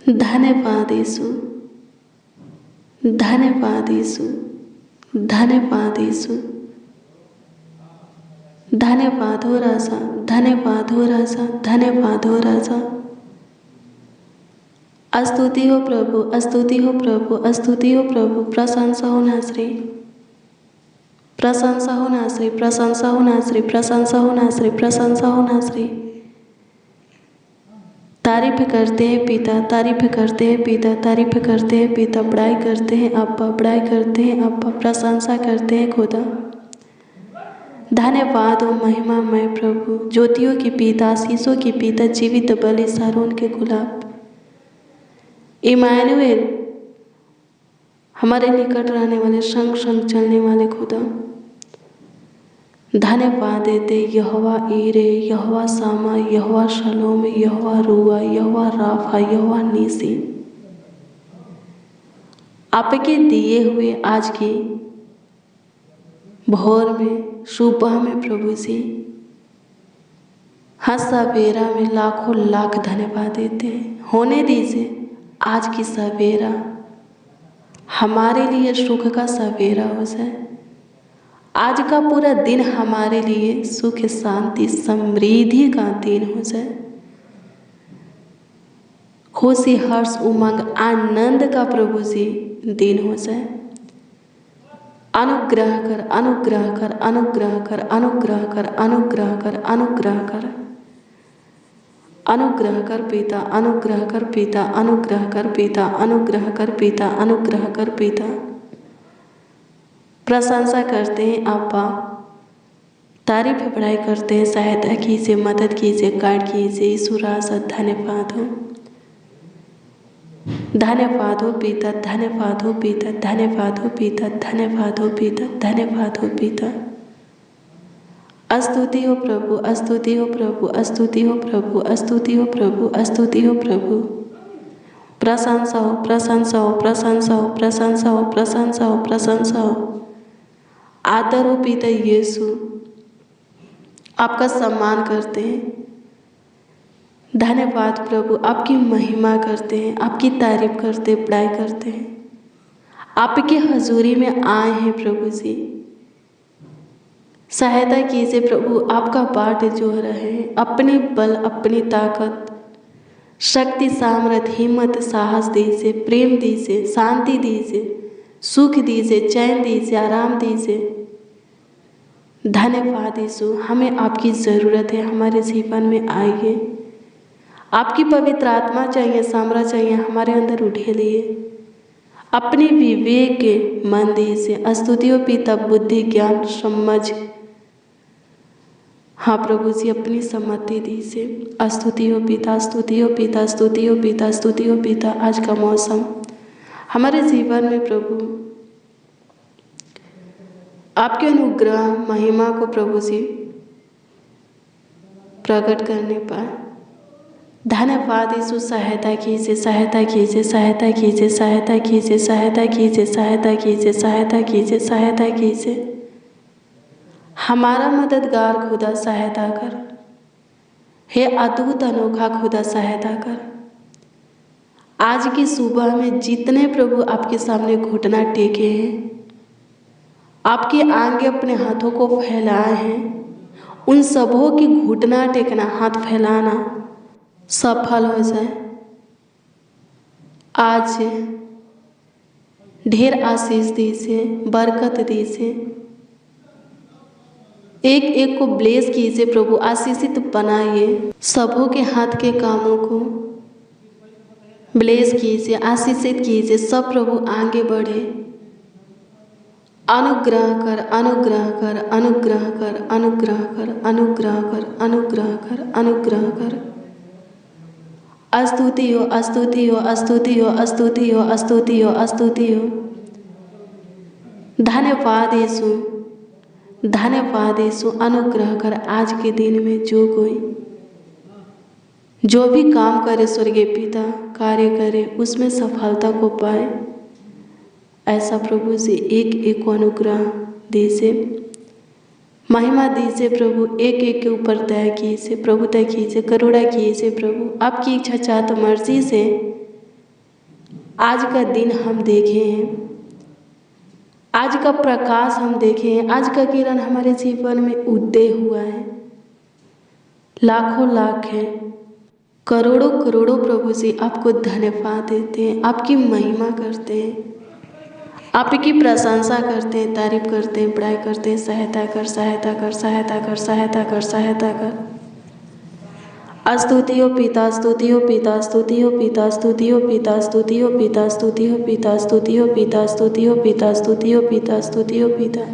धन्यवाद यीशु, धन्यवाद यीशु, धन्यवाद यीशु, धन्यवाद हो राजा, धन्यवाद हो राजा, धन्यवाद हो राजा। स्तुति हो प्रभु, स्तुति हो प्रभु, स्तुति हो प्रभु। प्रशंसा हो नासरी, प्रशंसा हो नासरी, प्रशंसा हो नासरी, प्रशंसा हो नासरी, प्रशंसा हो नासरी। तारीफ करते हैं पिता, तारीफ करते हैं पिता, तारीफ करते हैं पिता। बड़ाई करते हैं अब्बा, बड़ाई करते हैं अब्बा, प्रशंसा करते हैं खुदा। धन्यवाद हो महिमामय प्रभु, ज्योतियों की पिता, आशीषों की पिता, जीवित बलि सारोन के गुलाब। इमानुएल, हमारे निकट रहने वाले, संग संग चलने वाले खुदा। धन्यवाद देते यहोवा ईरे, यहोवा सामा, यहोवा शलोम, यहोवा रुआ, यहोवा राफा, यहोवा नीसी। आपके दिए हुए आज की भोर में, सुबह में प्रभु जी, हर सवेरा में लाखों लाख धन्यवाद देते हैं। होने दीजिए आज की सवेरा हमारे लिए सुख का सवेरा हो जाए। आज का पूरा दिन हमारे लिए सुख, शांति, समृद्धि का दिन हो जाए। खुशी, हर्ष, उमंग, आनंद का प्रभु जी दिन हो जाए। अनुग्रह कर, अनुग्रह कर, अनुग्रह कर, अनुग्रह कर, अनुग्रह कर, अनुग्रह कर, अनुग्रह कर पिता, अनुग्रह कर पिता, अनुग्रह कर पिता, अनुग्रह कर पिता, अनुग्रह कर पिता। प्रशंसा करते हैं अब्बा, तारीफ बड़ाई करते हैं। सहायता कीजिए, मदद कीजिए, गाइड कीजिए। यीशु राजा धन्यवाद हो, धन्यवाद हो पिता, धन्यवाद हो पिता, धन्यवाद हो पिता, धन्यवाद हो पिता, धन्यवाद हो पिता। स्तुति हो प्रभु, स्तुति हो प्रभु, स्तुति हो प्रभु, स्तुति हो प्रभु, स्तुति हो प्रभु। प्रशंसा हो, प्रशंसा हो, प्रशंसा हो, प्रशंसा हो, प्रशंसा हो, प्रशंसा हो। आदर हो पिता यीशु, आपका सम्मान करते हैं। धन्यवाद प्रभु, आपकी महिमा करते हैं, आपकी तारीफ करते हैं, बड़ाई करते हैं। आपकी हजूरी में आए हैं प्रभु जी, सहायता कीजिए प्रभु। आपका बाट जो रहे हैं, अपनी बल, अपनी ताकत, शक्ति, सामर्थ, हिम्मत, साहस दीजिए, प्रेम दीजिए, शांति दीजिए, सुख दीजिए, चैन दीजिए, आराम दीजिए। धन्यवाद यीशु, हमें आपकी ज़रूरत है। हमारे जीवन में आइए, आपकी पवित्र आत्मा चाहिए, सामर्थ चाहिए, हमारे अंदर उठेलिए। अपनी विवेक के मन दीजिए। स्तुतियों पिता, बुद्धि, ज्ञान, समझ, हाँ प्रभु जी, अपनी सम्मति दीजिए। स्तुति हो पिता, स्तुति हो पिता, स्तुति हो पिता, स्तुति हो पिता। आज का मौसम हमारे जीवन में प्रभु आपके अनुग्रह, महिमा को प्रभु जी प्रकट करने पाए। धन्यवाद यीशु, सहायता कीजिए, सहायता कीजिए, सहायता कीजिए, सहायता कीजिए, सहायता कीजिए, सहायता कीजिए, सहायता कीजिए, सहायता कीजिए। हमारा मददगार खुदा सहायता कर, हे अद्भुत अनोखा खुदा सहायता कर। आज की सुबह में जितने प्रभु आपके सामने घुटना टेके हैं, आपके आगे अपने हाथों को फैलाए हैं, उन सबों की घुटना टेकना, हाथ फैलाना सफल हो जाए। आज ढेर आशीष दीजिए, बरकत दीजिए। एक एक को ब्लेस कीजिए प्रभु, आशीषित बनाइए। सबों के हाथ के कामों को ब्लेस कीजिए, आशीषित कीजिए। सब प्रभु आगे बढ़े। अनुग्रह कर, अनुग्रह कर, अनुग्रह कर, अनुग्रह कर, अनुग्रह कर, अनुग्रह कर, अनुग्रह कर। स्तुति हो, स्तुति हो, स्तुति हो, स्तुति हो, स्तुति हो, स्तुति हो। धन्यवाद यीशु, धन्यवाद यीशु। अनुग्रह कर आज के दिन में जो कोई जो भी काम करे, स्वर्गीय पिता कार्य करे, उसमें सफलता को पाए। ऐसा प्रभु जी एक एक को अनुग्रह दीजिए, महिमा दीजिए प्रभु। एक एक के ऊपर दया कीजिए प्रभु, दया कीजिए, करुणा कीजिए प्रभु। आपकी इच्छा चाहत मर्जी से आज का दिन हम देखे हैं, आज का प्रकाश हम देखे हैं, आज का किरण हमारे जीवन में उदय हुआ है। लाखों लाख है, करोड़ों करोड़ों प्रभु जी आपको धन्यवाद देते हैं, आपकी महिमा करते हैं, आपकी प्रशंसा करते हैं, तारीफ करते हैं, बड़ाई करते हैं। सहायता कर, सहायता कर, सहायता कर, सहायता कर, सहायता कर। स्तुति हो पिता, स्तुति हो पिता, स्तुति हो पिता, स्तुति हो पिता, स्तुति हो पिता, स्तुति हो पिता, स्तुति हो पिता, स्तुति हो पिता, स्तुति हो पिता, स्तुति हो पिता।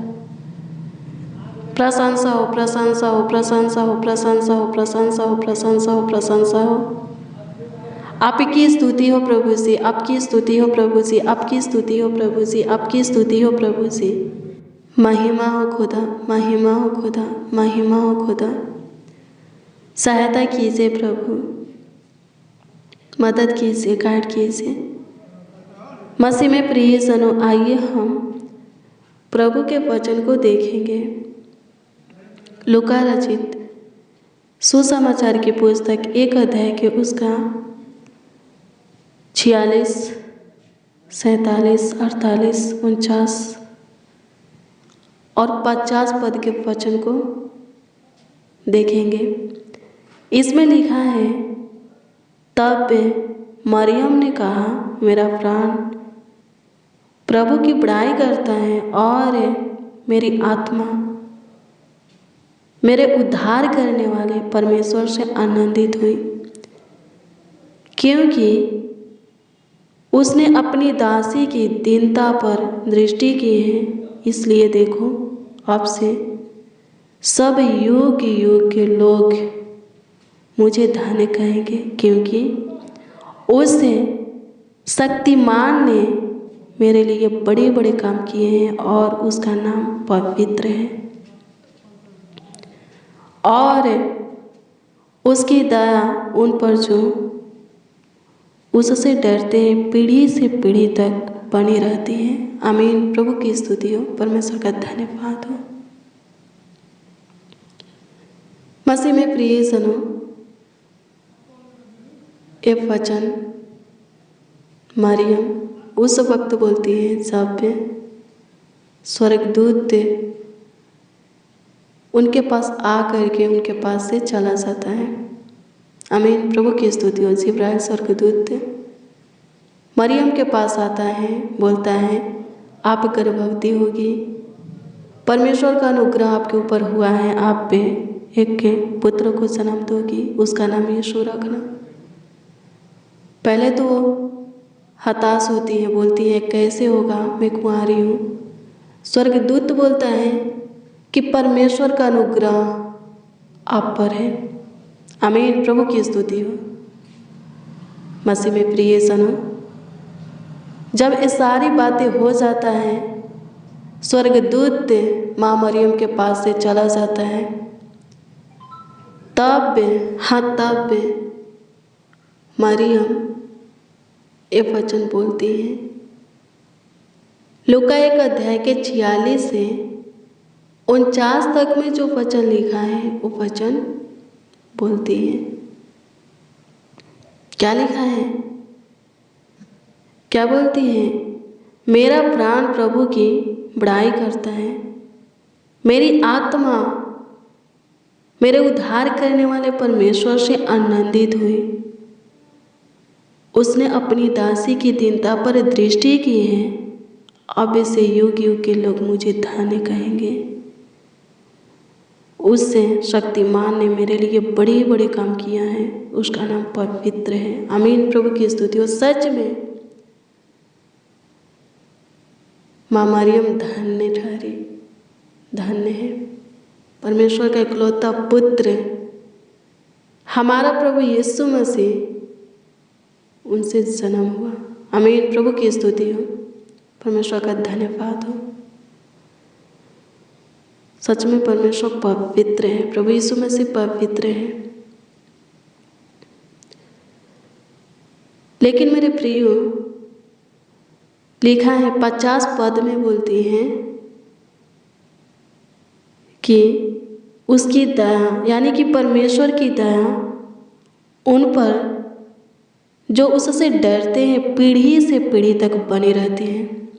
प्रशंसा हो, प्रशंसा हो, प्रशंसा हो, प्रशंसा हो, प्रशंसा हो, प्रशंसा हो, प्रशंसा हो। आपकी स्तुति हो प्रभु जी, आपकी स्तुति हो प्रभु जी, आपकी स्तुति हो प्रभु जी, आपकी स्तुति हो प्रभु जी। महिमा हो खुदा, महिमा हो खुदा, महिमा हो खुदा। सहायता कीजिए प्रभु, मदद कीजिए, गाइड कीजिए। मसीह में प्रियजनों, आइए हम प्रभु के वचन को देखेंगे। लूका रचित सुसमाचार की पुस्तक 1 अध्याय के उसका 46, 47, 48, 49 और 50 पद के वचन को देखेंगे। इसमें लिखा है, तब मरियम ने कहा, मेरा प्राण प्रभु की बड़ाई करता है और मेरी आत्मा मेरे उद्धार करने वाले परमेश्वर से आनंदित हुई, क्योंकि उसने अपनी दासी की दीनता पर दृष्टि की है। इसलिए देखो, आपसे सब युग युग के लोग मुझे धन्य कहेंगे, क्योंकि उस शक्तिमान ने मेरे लिए बड़े बड़े काम किए हैं और उसका नाम पवित्र है। और उसकी दया उन पर जो उससे डरते हैं पीढ़ी से पीढ़ी तक बनी रहती है। आमीन। प्रभु की स्तुति हो, परमेश्वर का धन्यवाद हो। मसीह में प्रियजनों, ये वचन मरियम उस वक्त बोलती है जब स्वर्गदूत उनके पास आ करके उनके पास से चला जाता है। आमीन। प्रभु की स्तुति हो। जिब्राइल स्वर्गदूत मरियम के पास आता है, बोलता है आप गर्भवती होगी, परमेश्वर का अनुग्रह आपके ऊपर हुआ है, आप पे एक पुत्र को जन्म दोगी, उसका नाम यीशु रखना। पहले तो हताश होती है, बोलती है कैसे होगा, मैं कुंवारी हूँ। स्वर्गदूत बोलता है कि परमेश्वर का अनुग्रह आप पर है। आमीन। प्रभु की स्तुति हो। मसीह में प्रियजनों, जब ये सारी बातें हो जाता है, स्वर्गदूत माँ मरियम के पास से चला जाता है, तब मरियम ये वचन बोलती है। लूका 1 अध्याय के 46 से 49 तक में जो वचन लिखा है वो वचन बोलती है। क्या लिखा है, क्या बोलती है? मेरा प्राण प्रभु की बड़ाई करता है, मेरी आत्मा मेरे उद्धार करने वाले परमेश्वर से आनंदित हुई। उसने अपनी दासी की दीनता पर दृष्टि की है, अब इसे युग युग के लोग मुझे धन्य कहेंगे। उससे शक्तिमान ने मेरे लिए बड़े बड़े काम किया है, उसका नाम पवित्र है। आमीन। प्रभु की स्तुति हो। सच में माँ मरियम धन्य ठहरी, धन्य है। परमेश्वर का इकलौता पुत्र हमारा प्रभु यीशु मसीह उनसे जन्म हुआ। आमीन। प्रभु की स्तुति हो, परमेश्वर का धन्यवाद हो। सच में परमेश्वर पवित्र है, प्रभु यीशु मसीह पवित्र है। लेकिन मेरे प्रियो, लिखा है 50 पद में बोलती हैं कि उसकी दया, यानी कि परमेश्वर की दया उन पर जो उससे डरते हैं पीढ़ी से पीढ़ी तक बनी रहती हैं।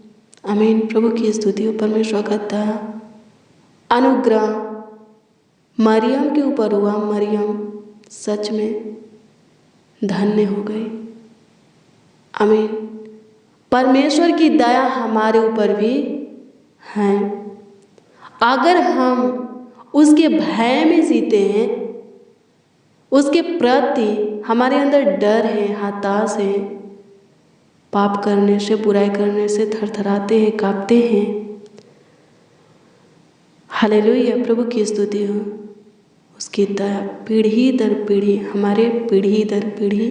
आमीन। प्रभु की स्तुति हो। परमेश्वर का दया अनुग्रह मरियम के ऊपर हुआ। मरियम सच में धन्य हो गई। आमीन। परमेश्वर की दया हमारे ऊपर भी है। अगर हम उसके भय में जीते हैं, उसके प्रति हमारे अंदर डर है, हताश है, पाप करने से, बुराई करने से थरथराते हैं, कांपते हैं। हालेलुया। प्रभु की स्तुति हो। उसकी दया पीढ़ी दर पीढ़ी, हमारे पीढ़ी दर पीढ़ी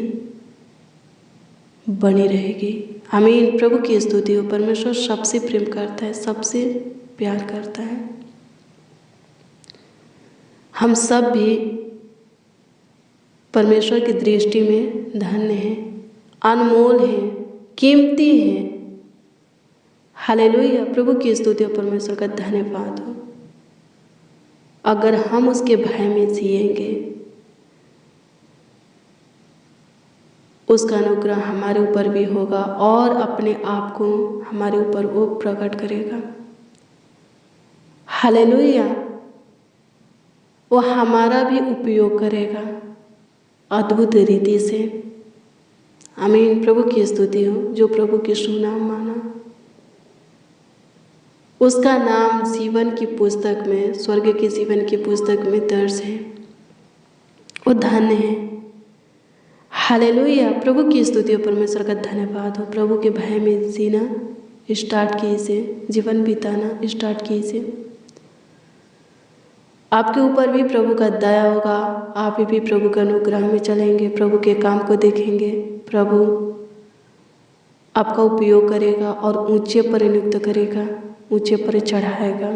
बनी रहेगी। आमीन। प्रभु की स्तुति हो। परमेश्वर सबसे प्रेम करता है, सबसे प्यार करता है। हम सब भी परमेश्वर की दृष्टि में धन्य हैं, अनमोल हैं, कीमती हैं। हालेलुया। प्रभु की स्तुति हो। परमेश्वर का धन्यवाद हो। अगर हम उसके भय में जिएंगे, उसका अनुग्रह हमारे ऊपर भी होगा और अपने आप को हमारे ऊपर वो प्रकट करेगा। हालेलुया। वो हमारा भी उपयोग करेगा अद्भुत रीति से। आमीन। प्रभु की स्तुति हो। जो प्रभु की सुनाम माना, उसका नाम जीवन की पुस्तक में, स्वर्ग के जीवन की पुस्तक में दर्ज है। वो धन्य है। हालेलुया। प्रभु की स्तुति हो। परमेश्वर का धन्यवाद हो। प्रभु के भय में जीना स्टार्ट कीजिए, जीवन बिताना स्टार्ट कीजिए। आपके ऊपर भी प्रभु का दया होगा। आप भी प्रभु के अनुग्रह में चलेंगे, प्रभु के काम को देखेंगे। प्रभु आपका उपयोग करेगा और ऊंचे पर नियुक्त करेगा, ऊंचे पर चढ़ाएगा।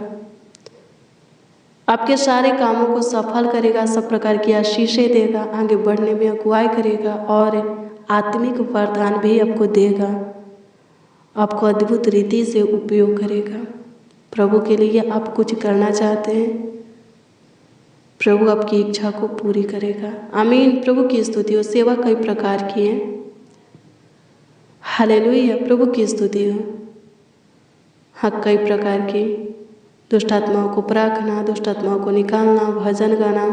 आपके सारे कामों को सफल करेगा, सब प्रकार की आशीषें देगा, आगे बढ़ने में अगुवाई करेगा और आत्मिक वरदान भी आपको देगा। आपको अद्भुत रीति से उपयोग करेगा। प्रभु के लिए आप कुछ करना चाहते हैं, प्रभु आपकी इच्छा को पूरी करेगा। आमीन। प्रभु की स्तुति हो। सेवा कई प्रकार की है। हालेलुया। प्रभु की स्तुति हो। हाँ, कई प्रकार की। दुष्ट आत्माओं को परखना, दुष्ट आत्माओं को निकालना, भजन गाना,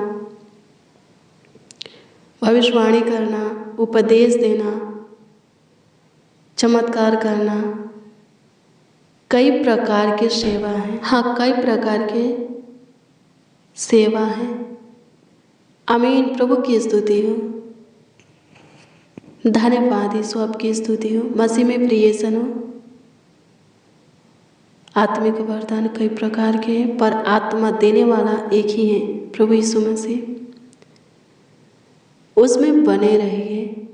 भविष्यवाणी करना, उपदेश देना, चमत्कार करना, कई प्रकार की सेवा है। हाँ, कई प्रकार के सेवा है। आमीन। प्रभु की स्तुति हो। धन्यवाद यीशु, आपकी स्तुति हो। मसीह में प्रियजन हो। आत्मिक वरदान कई प्रकार के हैं, पर आत्मा देने वाला एक ही है, प्रभु यीशु मसीह। उसमें बने रहिए।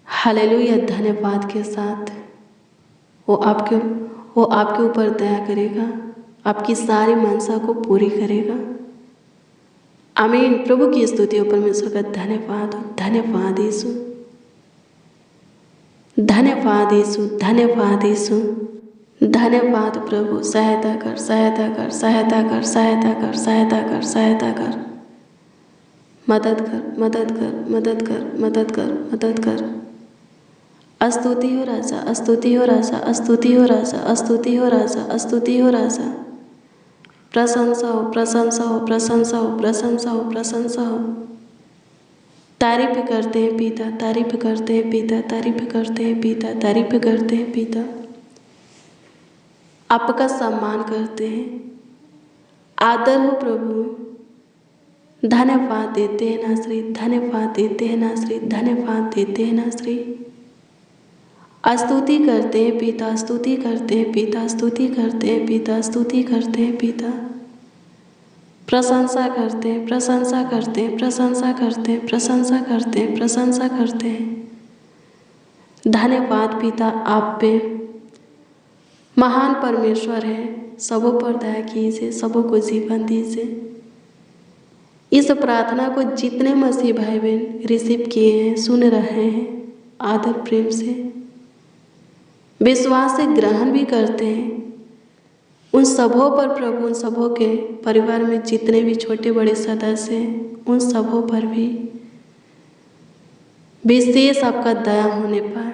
हालेलुया। धन्यवाद के साथ वो आपके ऊपर दया करेगा, आपकी सारी मनसा को पूरी करेगा। आमीन। प्रभु की स्तुति हो। परमेश्वर का धन्यवाद हो। धन्यवाद यीशु, धन्यवाद यीशु, धन्यवाद यीशु, धन्यवाद प्रभु। सहायता कर, सहायता कर, सहायता कर, सहायता कर, सहायता कर, सहायता कर, मदद कर, मदद कर, मदद कर, मदद कर, मदद कर। स्तुति हो राजा, स्तुति हो राजा, स्तुति हो राजा, स्तुति हो राजा, स्तुति हो राजा। प्रशंसा हो, प्रशंसा हो, प्रशंसा हो, प्रशंसा हो, प्रशंसा हो। तारीफ करते हैं पिता, तारीफ करते हैं पिता, तारीफ करते हैं पिता, तारीफ करते हैं पिता। आपका सम्मान करते हैं। आदर हो प्रभु। धन्यवाद देते हैं ना श्री, धन्यवाद देते हैं ना श्री, धन्यवाद देते हैं ना श्री। स्तुति करते हैं पिता, स्तुति करते हैं पिता, स्तुति करते हैं पिता, स्तुति करते हैं पिता। प्रशंसा करते हैं, प्रशंसा करते हैं, प्रशंसा करते हैं, प्रशंसा करते हैं, प्रशंसा करते हैं। धन्यवाद पिता, आप पे महान परमेश्वर है। सबों पर दया कीजिए, सबों को जीवन दीजिए। इस प्रार्थना को जितने मसीह भाई बहन रिसीव किए हैं, सुन रहे हैं, आदर प्रेम से, विश्वास से ग्रहण भी करते हैं, उन सबों पर प्रभु, उन सबों के परिवार में जितने भी छोटे बड़े सदस्य हैं, उन सबों पर भी विशेष आपका दया होने पाए,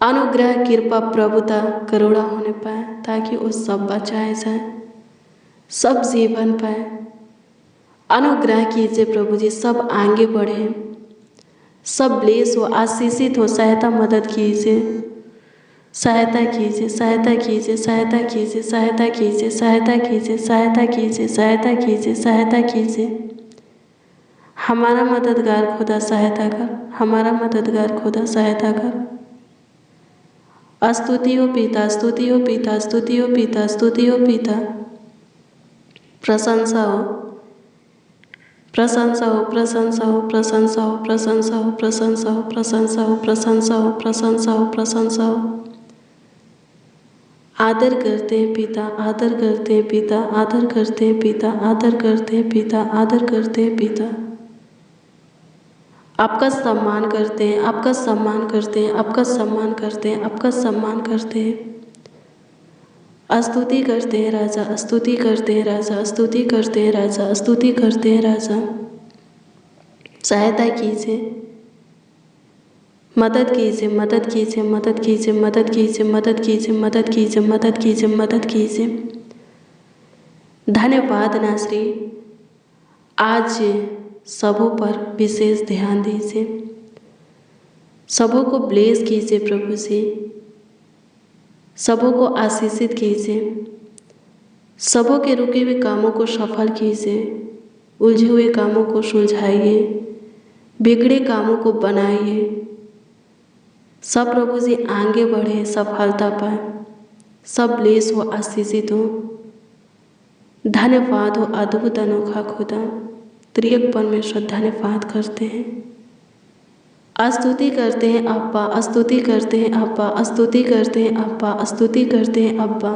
अनुग्रह कृपा प्रभुता करुणा होने पाए, ताकि वो सब बचाए जाए, सब जीवन पाए। अनुग्रह कीजिए प्रभु जी, सब आगे बढ़े, सब ब्लेस हो, आशीषित हो। सहायता मदद कीजिए, सहायता कीजिए, सहायता कीजिए, सहायता कीजिए, सहायता कीजिए, सहायता कीजिए, सहायता कीजिए, सहायता कीजिए, सहायता कीजिए। हमारा मददगार खुदा सहायता कर, हमारा मददगार खुदा सहायता कर। स्तुति हो पिता, स्तुति हो पिता, स्तुति हो पिता, स्तुति हो पिता। प्रशंसा हो, प्रशंसा हो, प्रशंसा हो, प्रशंसा हो, प्रशंसा हो, प्रशंसा हो, प्रशंसा हो, प्रशंसा हो, प्रशंसा हो, प्रशंसा हो। आदर करते हैं पिता, आदर करते हैं पिता, आदर करते हैं पिता, आदर करते हैं पिता, आदर करते हैं पिता। आपका सम्मान करते हैं, आपका सम्मान करते हैं, आपका सम्मान करते हैं, आपका सम्मान करते हैं। स्तुति करते हैं राजा, स्तुति करते हैं राजा, स्तुति करते हैं राजा, स्तुति करते हैं राजा। सहायता कीजिए, मदद कीजिए, मदद कीजिए, मदद कीजिए, मदद कीजिए, मदद कीजिए, मदद कीजिए, मदद कीजिए, मदद कीजिए। धन्यवाद नासरी, आज सबों पर विशेष ध्यान दीजिए, सबों को ब्लेस कीजिए प्रभु जी, सबों को आशीषित कीजिए, सबों के रुके हुए कामों को सफल कीजिए, उलझे हुए कामों को सुलझाइए, बिगड़े कामों को बनाइए। सब प्रभु जी आगे बढ़े, सफलता पाए, सब ब्लेस हो, आशीषित हो। धन्यवाद हो अद्भुत अनोखा खुदा, त्रिएक परमेश्वर, धन्यवाद करते हैं, स्तुति करते हैं अब्बा, स्तुति करते हैं अब्बा, स्तुति करते हैं अब्बा, स्तुति करते हैं अब्बा।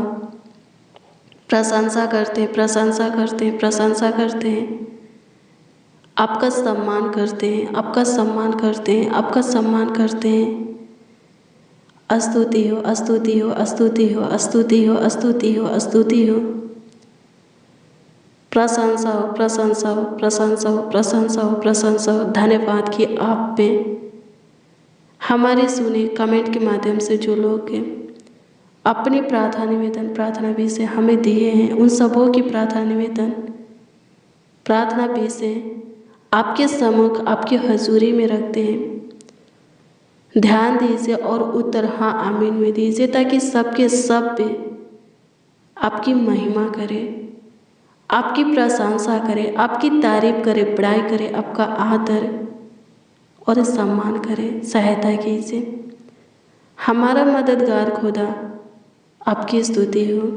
प्रशंसा करते हैं, प्रशंसा करते हैं, प्रशंसा करते हैं। आपका सम्मान करते हैं, आपका सम्मान करते हैं, आपका सम्मान करते हैं। स्तुति हो, स्तुति हो, स्तुति हो, स्तुति हो, स्तुति हो, स्तुति हो। प्रशंसा हो, प्रशंसा हो, प्रशंसा हो, प्रशंसा हो, प्रशंसा हो। धन्यवाद कि आप पे हमारे सुने कमेंट के माध्यम से जो लोग अपनी प्रार्थना निवेदन, प्रार्थना विषय हमें दिए हैं, उन सबों की प्रार्थना निवेदन, प्रार्थना विषय आपके सम्मुख, आपकी हजूरी में रखते हैं। ध्यान दीजिए और उत्तर हाँ आमीन में दीजिए, ताकि सबके सब पे आपकी महिमा करे, आपकी प्रशंसा करे, आपकी तारीफ करे, बड़ाई करे, आपका आदर और सम्मान करे। सहायता कीजिए। हमारा मददगार खुदा, आपकी स्तुति हो,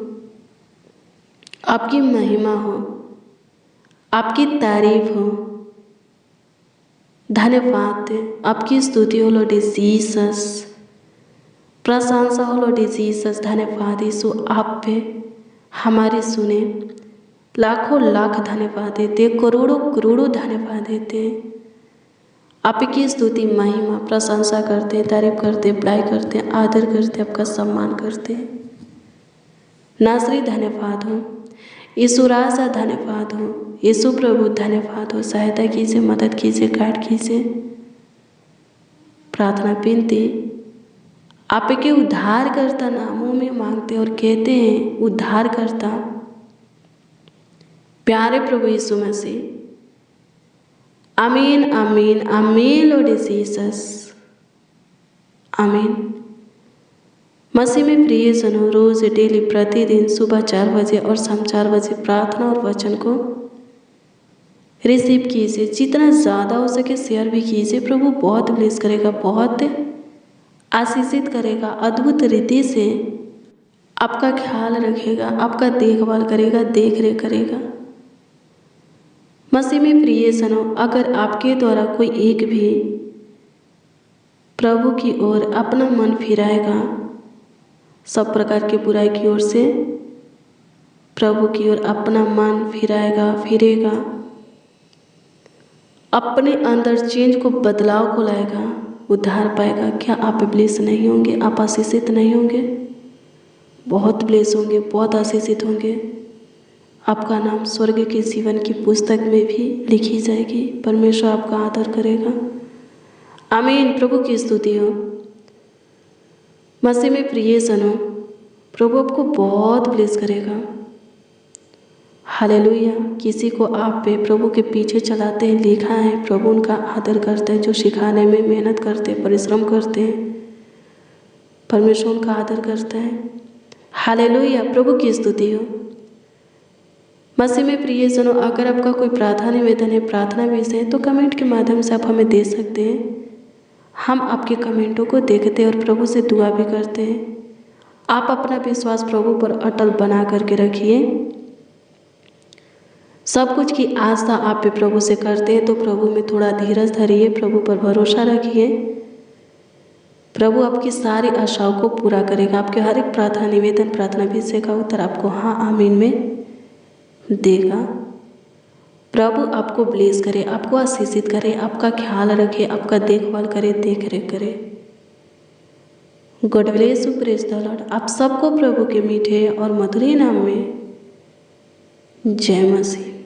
आपकी महिमा हो, आपकी तारीफ हो। धन्यवाद, आपकी स्तुति हो लॉर्ड जीसस, प्रशंसा हो लॉर्ड जीसस। धन्यवाद यीशु, आप पे हमारी सुने, लाखों लाख धन्यवाद देते, करोड़ों करोड़ों धन्यवाद देते। आपकी स्तुति, महिमा, प्रशंसा करते, तारीफ करते, बड़ाई करते, आदर करते, आपका सम्मान करते। नासरी धन्यवाद हो, यीशु राजा धन्यवाद हो, यीशु प्रभु धन्यवाद हो। सहायता कीजिए, मदद कीजिए, गाइड कीजिए। प्रार्थना विनती आपके उद्धारकर्ता नामों में मांगते और कहते हैं, उद्धारकर्ता प्यारे प्रभु यीशु मसीह। आमीन, आमीन, आमीन लॉर्ड जीसस, आमीन। मसीह में प्रिय जनों, रोज डेली प्रतिदिन सुबह 4 बजे और शाम 4 बजे प्रार्थना और वचन को रिसीव कीजिए। जितना ज़्यादा हो सके शेयर भी कीजिए। प्रभु बहुत ब्लेस करेगा, बहुत आशीषित करेगा, अद्भुत रीति से आपका ख्याल रखेगा, आपका देखभाल करेगा, देख रेख करेगा। मसीह में प्रिय जनों, अगर आपके द्वारा कोई एक भी प्रभु की ओर अपना मन फिराएगा, सब प्रकार की बुराई की ओर से प्रभु की ओर अपना मन फिरेगा, अपने अंदर चेंज को, बदलाव को लाएगा, उद्धार पाएगा, क्या आप ब्लेस नहीं होंगे? आप आशीषित नहीं होंगे? बहुत ब्लेस होंगे, बहुत आशीषित होंगे। आपका नाम स्वर्ग के जीवन की पुस्तक में भी लिखी जाएगी। परमेश्वर आपका आदर करेगा, आमीन। प्रभु की स्तुति हो। मसीह में प्रियजनों, प्रभु आपको बहुत ब्लेस करेगा। हालेलुया। किसी को आप पे प्रभु के पीछे चलाते हैं, लिखा है प्रभु उनका आदर करते हैं। जो सिखाने में मेहनत करते हैं, परिश्रम करते हैं, परमेश्वर उनका आदर करता है। हालेलुया। प्रभु की स्तुति हो। मसीह में प्रियजनों, अगर आपका कोई प्रार्थना निवेदन है, प्रार्थना विषय है, तो कमेंट के माध्यम से आप हमें दे सकते हैं। हम आपके कमेंटों को देखते हैं और प्रभु से दुआ भी करते हैं। आप अपना विश्वास प्रभु पर अटल बना करके रखिए। सब कुछ की आस्था आप पे प्रभु से करते हैं तो प्रभु में थोड़ा धीरज धरिए, प्रभु पर भरोसा रखिए। प्रभु आपकी सारी आशाओं को पूरा करेगा। आपके हर एक प्रार्थना निवेदन, प्रार्थना विषय का उत्तर आपको हाँ आमीन में देगा। प्रभु आपको ब्लेस करे, आपको आशीषित करे, आपका ख्याल रखे, आपका देखभाल करे, देख रेख करे। God bless you, praise the Lord. आप सबको प्रभु के मीठे और मधुर नाम में जय मसीह।